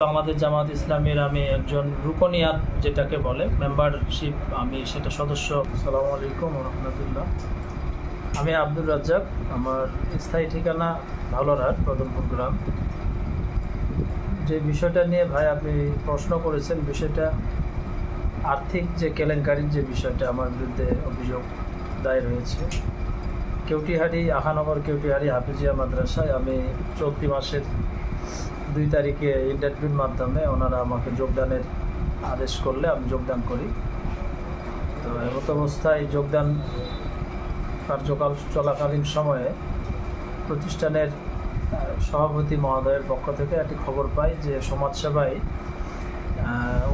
বাংলাদেশ জামাত ইসলামীর আমি একজন রুকনিয়াত যেটাকে বলে মেম্বারশিপ, আমি সেটা সদস্য। আসসালামু আলাইকুম ওয়া রাহমাতুল্লাহ। আমি আব্দুর রাজ্জাক, আমার স্থায়ী ঠিকানা ভালোরহাট, পদমপুর গ্রাম। যে বিষয়টা নিয়ে ভাই আপনি প্রশ্ন করেছেন, বিষয়টা আর্থিক যে কেলেঙ্কারির যে বিষয়টা আমার বিরুদ্ধে অভিযোগ দায়ের হয়েছে। কেউটিহারি আখানগর কেউটিহারি হাফিজিয়া মাদ্রাসায় আমি চলতি মাসের 2 তারিখে ইন্টারভিউর মাধ্যমে ওনারা আমাকে যোগদানের আদেশ করলে আমি যোগদান করি। তো এমত অবস্থায় যোগদান কার্যকাল চলাকালীন সময়ে প্রতিষ্ঠানের সভাপতি মহোদয়ের পক্ষ থেকে একটি খবর পাই যে সমাজসেবায়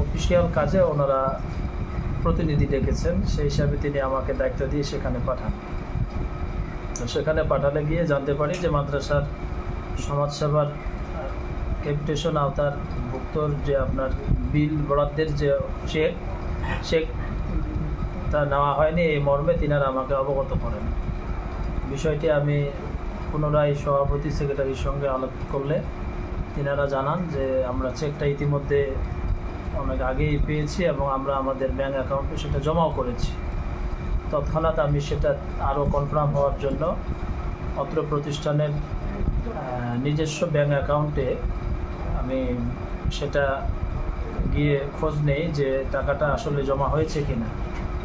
অফিসিয়াল কাজে ওনারা প্রতিনিধি ডেকেছেন, সেই হিসাবে তিনি আমাকে দায়িত্ব দিয়ে সেখানে পাঠান। তো সেখানে পাঠালে গিয়ে জানতে পারি যে মাদ্রাসার সমাজসেবার ক্যাপিটেশন আওতার ভুক্তর যে আপনার বিল বরাদ্দের যে চেক তা নেওয়া হয়নি, এই মর্মে তিনারা আমাকে অবগত করেন। বিষয়টি আমি পুনরায় সভাপতি সেক্রেটারির সঙ্গে আলাপ করলে তিনারা জানান যে আমরা চেকটা ইতিমধ্যে অনেক আগেই পেয়েছি এবং আমরা আমাদের ব্যাঙ্ক অ্যাকাউন্টে সেটা জমাও করেছি। তৎক্ষণাৎ আমি সেটা আরও কনফার্ম হওয়ার জন্য অত্র প্রতিষ্ঠানের নিজস্ব ব্যাঙ্ক অ্যাকাউন্টে আমি সেটা গিয়ে খোঁজ নেই যে টাকাটা আসলে জমা হয়েছে কিনা।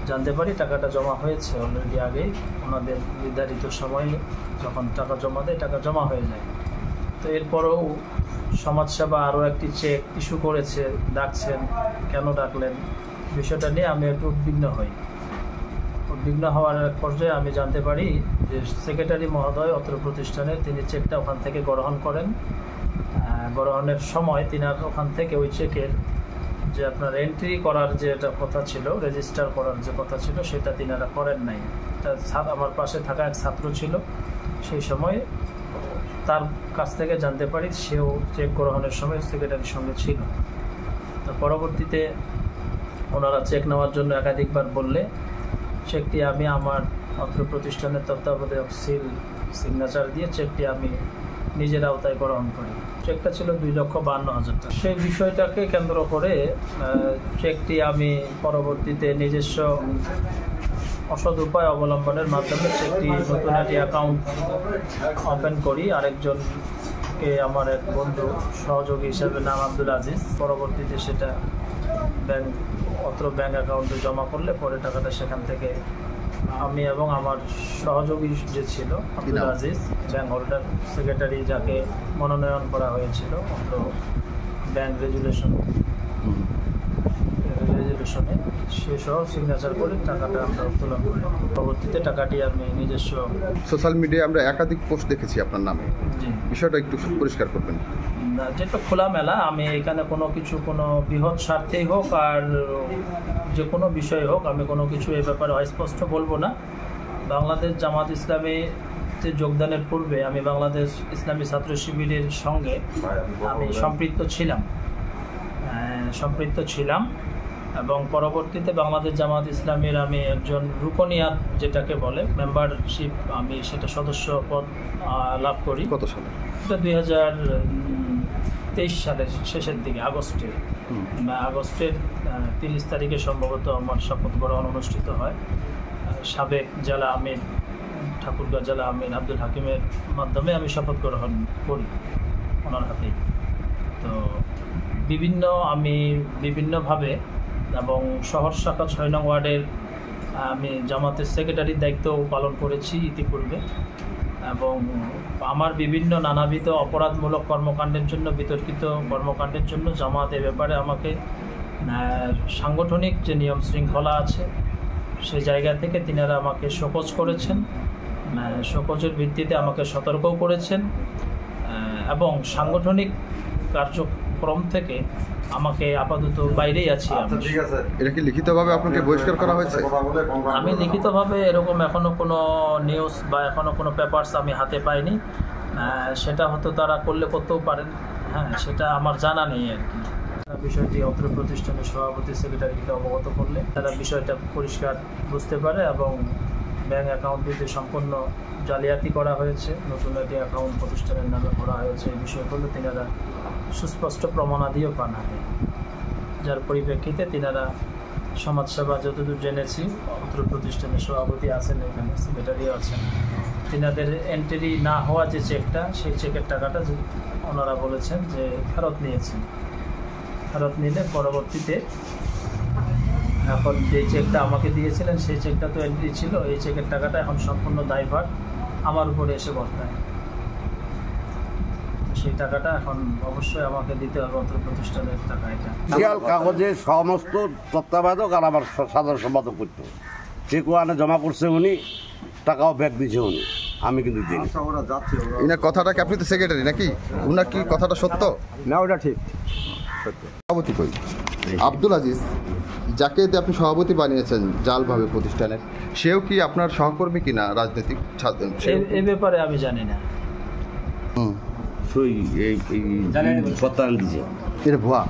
জানতে পারি টাকাটা জমা হয়েছে অলরেডি আগেই, ওনাদের নির্ধারিত সময়ে যখন টাকা জমা দেয় টাকা জমা হয়ে যায়। তো এরপরেও সমাজসেবা আরও একটি চেক ইস্যু করেছে, ডাকছেন, কেন ডাকলেন বিষয়টা নিয়ে আমি একটু উদ্বিগ্ন হই। উদ্বিগ্ন হওয়ার এক পর্যায়ে আমি জানতে পারি যে সেক্রেটারি মহোদয় অত্র প্রতিষ্ঠানের তিনি চেকটা ওখান থেকে গ্রহণ করেন। গ্রহণের সময় তিনার ওখান থেকে ওই চেকের যে আপনার এন্ট্রি করার যে একটা কথা ছিল, রেজিস্টার করার যে কথা ছিল, সেটা তিনারা করেন নাই। আমার পাশে থাকা এক ছাত্র ছিল, সেই সময় তার কাছ থেকে জানতে পারি সেও চেক গ্রহণের সময় সেক্রেটারির সঙ্গে ছিল। তো পরবর্তীতে ওনারা চেক নেওয়ার জন্য একাধিকবার বললে চেকটি আমি আমার অত্র প্রতিষ্ঠানের তত্ত্বাবধায়ক সিগনেচার দিয়ে চেকটি আমি নিজের আওতায় গ্রহণ করি। চেকটা ছিল 2,52,000 টাকা। সেই বিষয়টাকে কেন্দ্র করে চেকটি আমি পরবর্তীতে নিজস্ব অসৎ উপায় অবলম্বনের মাধ্যমে চেকটি নতুন একটি অ্যাকাউন্ট ওপেন করি। আরেকজনকে আমার এক বন্ধু সহযোগী হিসাবে নাম আব্দুল আজিজ, পরবর্তীতে সেটা অত্র ব্যাঙ্ক অ্যাকাউন্টে জমা করলে পরে টাকাটা সেখান থেকে আমি এবং আমার সহযোগী যে ছিল Abdul Aziz, bank holder secretary যাকে মনোনয়ন করা হয়েছিল অত্র ব্যাঙ্ক রেজুলেশনে সেসহ সিগনেচার করে টাকাটা আমরা উত্তোলন করি। পরবর্তীতে টাকাটি আমি নিজস্ব সোশ্যাল মিডিয়ায় আমরা একাধিক পোস্ট দেখেছি আপনার নামে, বিষয়টা একটু পরিষ্কার করবেন। যেটা খোলামেলা, আমি এখানে কোনো বৃহৎ স্বার্থেই হোক আর যে কোনো বিষয় হোক আমি কোনো কিছু এ ব্যাপারে অস্পষ্ট বলবো না। বাংলাদেশ জামাত ইসলামীতে যোগদানের পূর্বে আমি বাংলাদেশ ইসলামী ছাত্র শিবিরের সঙ্গে আমি সম্পৃক্ত ছিলাম এবং পরবর্তীতে বাংলাদেশ জামাত ইসলামীর আমি একজন রুকনিয়াত যেটাকে বলে মেম্বারশিপ, আমি সেটা সদস্য পদ লাভ করি। কত সালে? এটা 2023 সালের শেষের দিকে, আগস্টের 30 তারিখে সম্ভবত আমার শপথ গ্রহণ অনুষ্ঠিত হয়। সাবেক জেলা আমির, ঠাকুরগাঁও জেলা আমির আব্দুল হাকিমের মাধ্যমে আমি শপথ গ্রহণ করি ওনার হাতেই। তো আমি বিভিন্নভাবে এবং শহর শাখা 6 নং ওয়ার্ডের আমি জামাতের সেক্রেটারির দায়িত্বও পালন করেছি ইতিপূর্বে এবং আমার বিভিন্ন নানাবিধ অপরাধমূলক কর্মকাণ্ডের জন্য, বিতর্কিত কর্মকাণ্ডের জন্য জামাত এ ব্যাপারে আমাকে সাংগঠনিক যে নিয়ম শৃঙ্খলা আছে সেই জায়গা থেকে তিনারা আমাকে শোকজ করেছেন, শোকজের ভিত্তিতে আমাকে সতর্কও করেছেন এবং সাংগঠনিক কার্যক্রম থেকে আমাকে আপাতত বাইরেই আছি। এটা কি লিখিতভাবে আপনাকে বহিষ্কার করা হয়েছে? আমি লিখিতভাবে এরকম এখনও কোনো নিউজ বা এখনও কোনো পেপারস আমি হাতে পাইনি। সেটা হয়তো তারা করতেও পারেন, হ্যাঁ, সেটা আমার জানা নেই আর কি। বিষয়টি অত্র প্রতিষ্ঠানের সভাপতি সেক্রেটারিকে অবগত করলে তারা বিষয়টা পরিষ্কার বুঝতে পারে এবং ব্যাংক অ্যাকাউন্ট দুটি সম্পূর্ণ জালিয়াতি করা হয়েছে, নতুন একটি অ্যাকাউন্ট প্রতিষ্ঠানের নামে করা হয়েছে। এই বিষয়গুলো তিনারা সুস্পষ্ট প্রমাণাদিও পান হাতে, যার পরিপ্রেক্ষিতে তিনারা সমাজসেবা যতদূর জেনেছি, অত্র প্রতিষ্ঠানের সভাপতি আছেন, এখানে সেক্রেটারিও আছেন, তিনাদের এন্ট্রি না হওয়া যে চেকটা, সেই চেকের টাকাটা ওনারা বলেছেন যে ফেরত নিয়েছেন। ফেরত নিলে পরবর্তীতে এখন যে চেকটা আমাকে দিয়েছিলেন সেই চেকটা তো এন্ট্রি ছিল, এই চেকের টাকাটা এখন সম্পূর্ণ দায়ভার আমার উপরে এসে বর্তায়। সেই টাকাটা এখন অবশ্যই আমাকে দিতে হবে, অত্র প্রতিষ্ঠানের টাকা। এটা শিয়াল কাগজে সমস্ত তত্ত্বাবধায়ক আর আমার সাধারণ সম্পাদক করতো, চেক ওয়ানে জমা করছে উনি, টাকাও ব্যাক দিয়েছে উনি, আমি কিন্তু দিই। ইনার কথাটা কি, আপনি তো সেক্রেটারি নাকি, উনার কি কথাটা সত্য? না, ওটা ঠিক। সভাপতি কই? আব্দুল আজিজ, যাকে আপনি সভাপতি বানিয়েছেন জালভাবে প্রতিষ্ঠানের, সেও কি আপনার সহকর্মী কিনা রাজনৈতিক? এই ব্যাপারে আমি জানি না। সই এই প্রত্যয়ন দিছে, এটা ভুয়া,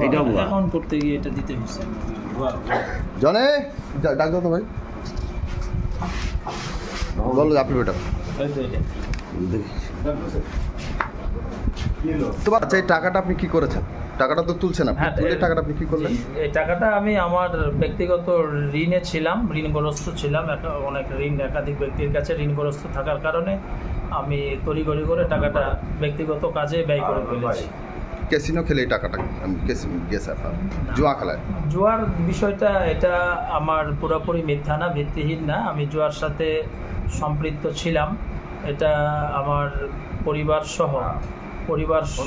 এটাও ভুয়া। অ্যাকাউন্ট করতে গিয়ে এটা দিতে হয়েছে। জনে ডাক দাও তো ভাই, বলো আপনি বেটা। তো আচ্ছা, এই টাকাটা আপনি কি করেছেন? টাকাটা তো তুলছেন আপনি, তুলে টাকাটা আপনি কি করলেন? এই টাকাটা আমি আমার ব্যক্তিগত ঋণে ছিলাম, ঋণগ্রস্ত ছিলাম, অনেক ঋণ, একাধিক ব্যক্তির কাছে ঋণগ্রস্ত থাকার কারণে আমি তড়িঘড়ি করে টাকাটা ব্যক্তিগত কাজে ব্যয় করে ফেলেছি। ক্যাসিনো খেলে এই টাকাটা গেছে আপনার জুয়া খেলায়? জুয়ার বিষয়টা এটা আমার পুরোপুরি মিথ্যা না, ভিত্তিহীন না। আমি জুয়ার সাথে সম্পৃক্ত ছিলাম, এটা আমার পরিবার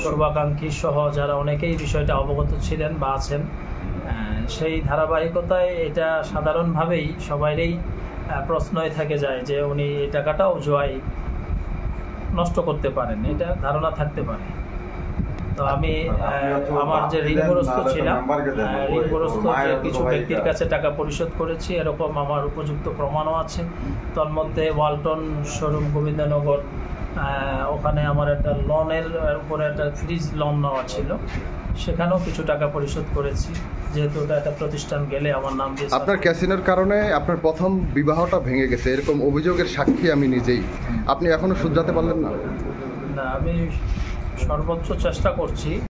শুভাকাঙ্ক্ষী সহ যারা অনেকেই বিষয়টা অবগত ছিলেন বা আছেন, সেই ধারাবাহিকতায় এটা সাধারণভাবেই সবাইরই প্রশ্নই থেকে যায় যে উনি এই টাকাটাও জুয়ায় নষ্ট করতে পারেন, এটা ধারণা থাকতে পারে। তো আমি আমার যে ঋণগ্রস্ত ছিলাম, ঋণগ্রস্ত যে কিছু ব্যক্তির কাছে টাকা পরিশোধ করেছি, এরকম আমার উপযুক্ত প্রমাণও আছে। তন্মধ্যে ওয়ালটন শোরুম গোবিন্দনগর, ওখানে আমার একটা লোনের উপরে একটা ফ্রিজ লোন নেওয়া ছিল, সেখানেও কিছু টাকা পরিশোধ করেছি, যেহেতু ওটা একটা প্রতিষ্ঠান গেলে আমার নাম দিয়ে। আপনার ক্যাসিনোর কারণে আপনার প্রথম বিবাহটা ভেঙে গেছে, এরকম অভিযোগের সাক্ষী আমি নিজেই। আপনি এখনো শুধরাতে পারলেন না? না, আমি সর্বোচ্চ চেষ্টা করছি।